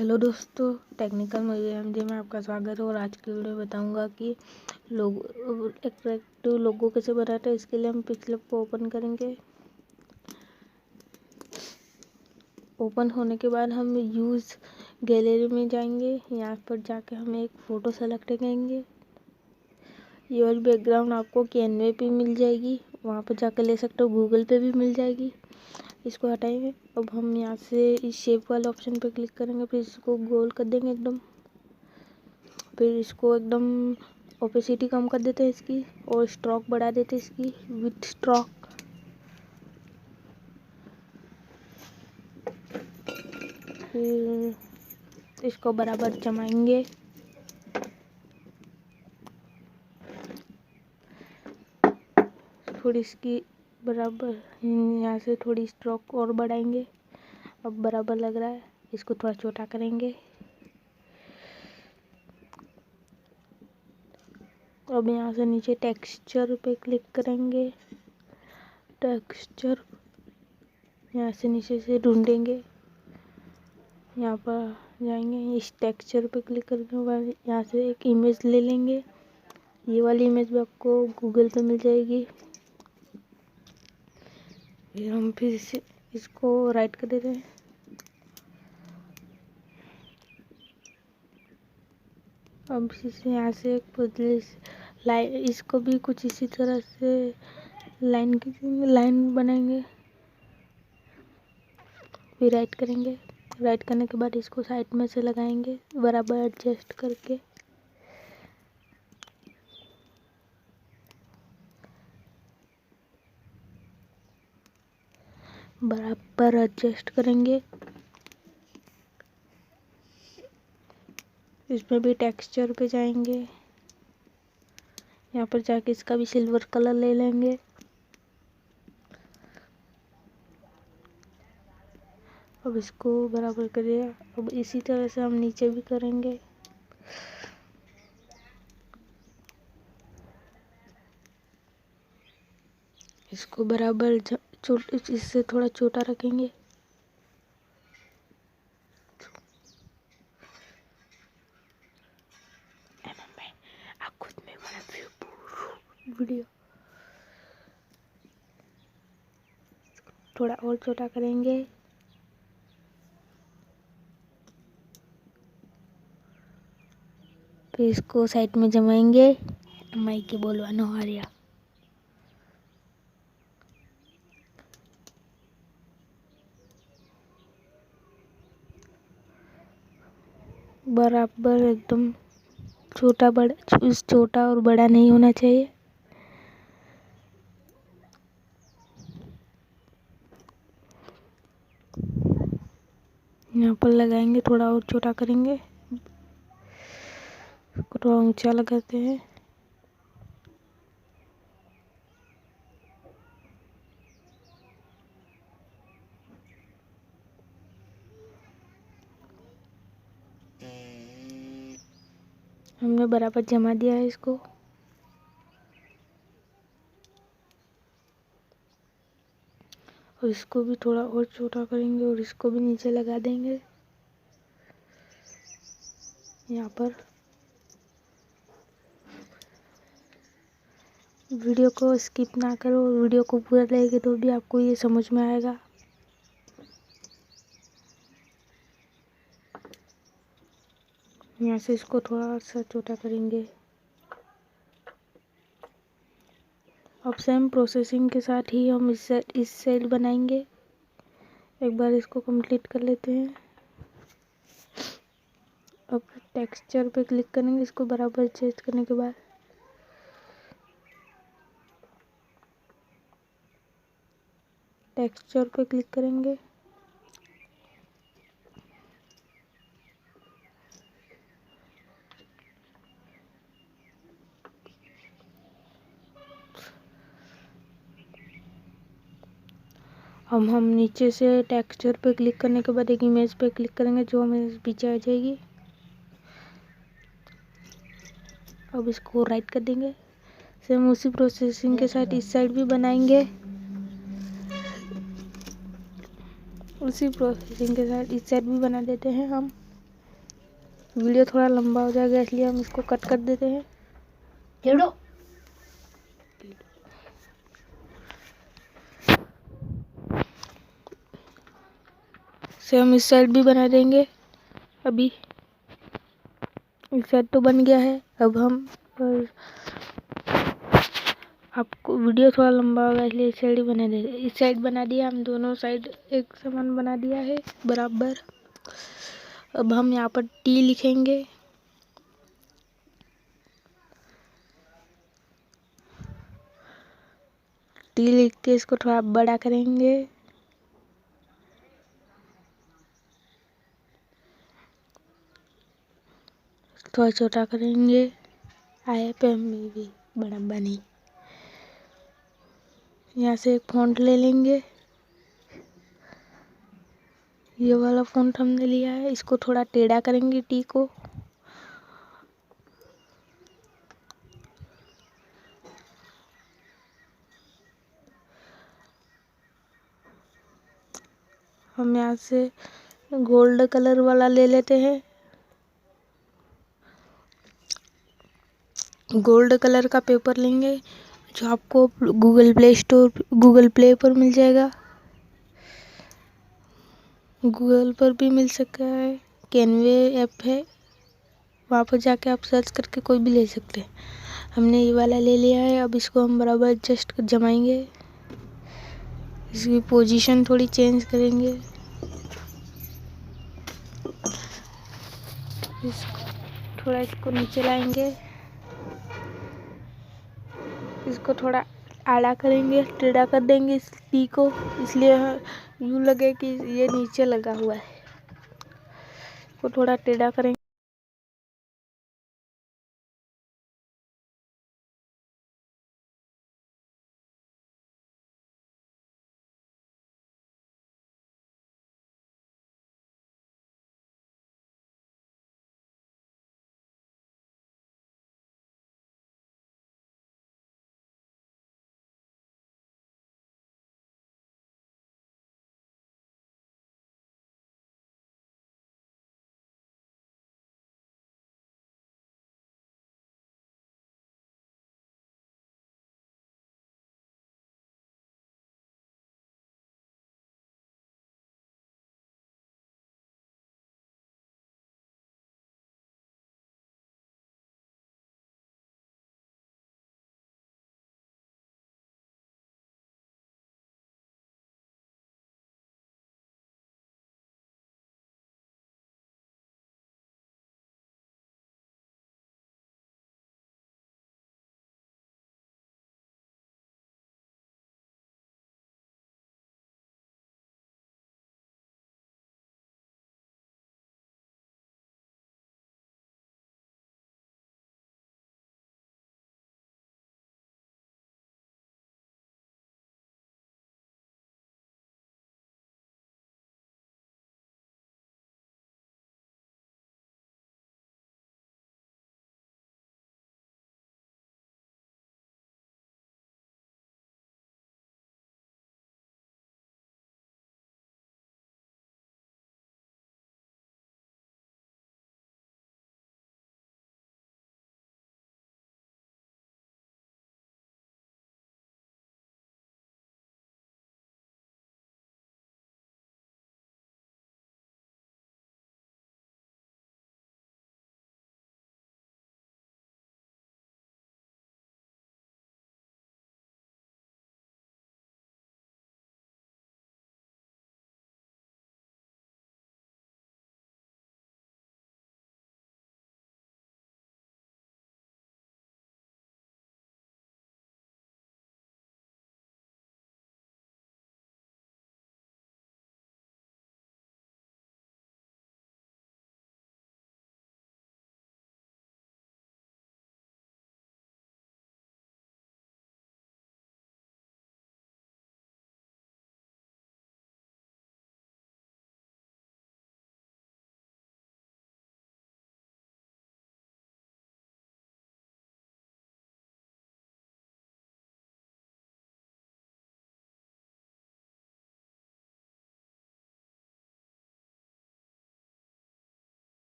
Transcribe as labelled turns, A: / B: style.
A: Hello दोस्तों, technical मयूर में आपका स्वागत है। और आज की वीडियो में बताऊंगा कि लोगो अट्रैक्टिव लोगो कैसे बनाते हैं। इसके लिए हम पिक्सेलab को ओपन करेंगे। ओपन होने के बाद हम यूज़ गैलरी में जाएंगे। यहाँ पर जाके हम एक फ़ोटो सेलेक्ट करेंगे। ये वाली बैकग्राउंड आपको कैनवे पे मिल जाएगी, वहाँ पर जाकर ले सकते हो, गूगल पे भी मिल जाएगी। इसको हटाएंगे। अब हम यहाँ से इस शेप वाले ऑप्शन पे क्लिक करेंगे, फिर इसको गोल कर देंगे एकदम। फिर इसको एकदम ओपेसिटी कम कर देते हैं इसकी, और स्ट्रोक बढ़ा देते हैं इसकी, विथ स्ट्रोक। फिर इसको बराबर जमाएंगे। थोड़ी इसकी बराबर यहाँ से थोड़ी स्ट्रोक और बढ़ाएंगे। अब बराबर लग रहा है। इसको थोड़ा छोटा करेंगे। अब यहाँ से नीचे टेक्सचर पे क्लिक करेंगे। टेक्सचर यहाँ से नीचे से ढूंढेंगे, यहाँ पर जाएंगे। इस टेक्सचर पे क्लिक करने के बाद यहाँ से एक इमेज ले लेंगे। ये वाली इमेज भी आपको गूगल पे मिल जाएगी। फिर हम फिर से इसको राइट कर देते हैं। अब इसे यहाँ से एक पतली लाइन, इसको भी कुछ इसी तरह से लाइन बनाएंगे। फिर राइट करेंगे। राइट करने के बाद इसको साइड में से लगाएंगे, बराबर एडजस्ट करके। बराबर एडजस्ट करेंगे। इसमें भी टेक्सचर पे जाएंगे। यहाँ पर जाके इसका भी सिल्वर कलर ले लेंगे। अब इसको बराबर करिए। अब इसी तरह से हम नीचे भी करेंगे। इसको बराबर इससे थोड़ा छोटा रखेंगे। खुद में वीडियो थोड़ा और छोटा करेंगे। फिर इसको साइड में जमाएंगे। माई के बोलवानो हारिया। बराबर एकदम छोटा और बड़ा नहीं होना चाहिए। यहाँ पर लगाएंगे, थोड़ा और छोटा करेंगे, थोड़ा ऊंचा लगाते हैं। हमने बराबर जमा दिया है इसको। और इसको भी थोड़ा और छोटा करेंगे और इसको भी नीचे लगा देंगे यहाँ पर। वीडियो को स्किप ना करो, वीडियो को पूरा देखेंगे तो भी आपको ये समझ में आएगा। यहाँ से इसको थोड़ा सा छोटा करेंगे। अब सेम प्रोसेसिंग के साथ ही हम इस साइड बनाएंगे। एक बार इसको कंप्लीट कर लेते हैं। अब टेक्सचर पे क्लिक करेंगे। इसको बराबर एडजस्ट करने के बाद टेक्सचर पे क्लिक करेंगे। हम नीचे से टेक्सचर पे क्लिक करने के बाद एक इमेज पे क्लिक करेंगे, जो हमें पीछे आ जाएगी। अब इसको राइट कर देंगे। सेम उसी प्रोसेसिंग के साथ इस साइड भी बनाएंगे। उसी प्रोसेसिंग के साथ इस साइड भी बना देते हैं हम। वीडियो थोड़ा लंबा हो जाएगा इसलिए हम इसको कट कर देते हैं।
B: चलो
A: से हम इस साइड भी बना देंगे। अभी इस साइड तो बन गया है। अब हम आपको वीडियो थोड़ा लंबा होगा इसलिए इस साइड ही बना दे। इस साइड बना दिया हम, दोनों साइड एक समान बना दिया है बराबर। अब हम यहाँ पर टी लिखेंगे। टी लिख के इसको थोड़ा बड़ा करेंगे। थोड़ा छोटा करेंगे। आया पे हम भी बड़ा बनी। यहाँ से एक फॉन्ट ले लेंगे। ये वाला फॉन्ट हमने लिया है। इसको थोड़ा टेढ़ा करेंगे टी को। हम यहाँ से गोल्ड कलर वाला ले लेते हैं। गोल्ड कलर का पेपर लेंगे जो आपको गूगल प्ले पर मिल जाएगा। गूगल पर भी मिल सकता है। कैनवे ऐप है, वहाँ पर जाके आप सर्च करके कोई भी ले सकते हैं। हमने ये वाला ले लिया है। अब इसको हम बराबर एडजस्ट जमाएंगे। इसकी पोजीशन थोड़ी चेंज करेंगे। थोड़ा इसको नीचे लाएंगे। इसको थोड़ा आड़ा करेंगे, टेढ़ा कर देंगे इस टी को, इसलिए यूँ लगे कि ये नीचे लगा हुआ है। इसको थोड़ा टेढ़ा करेंगे।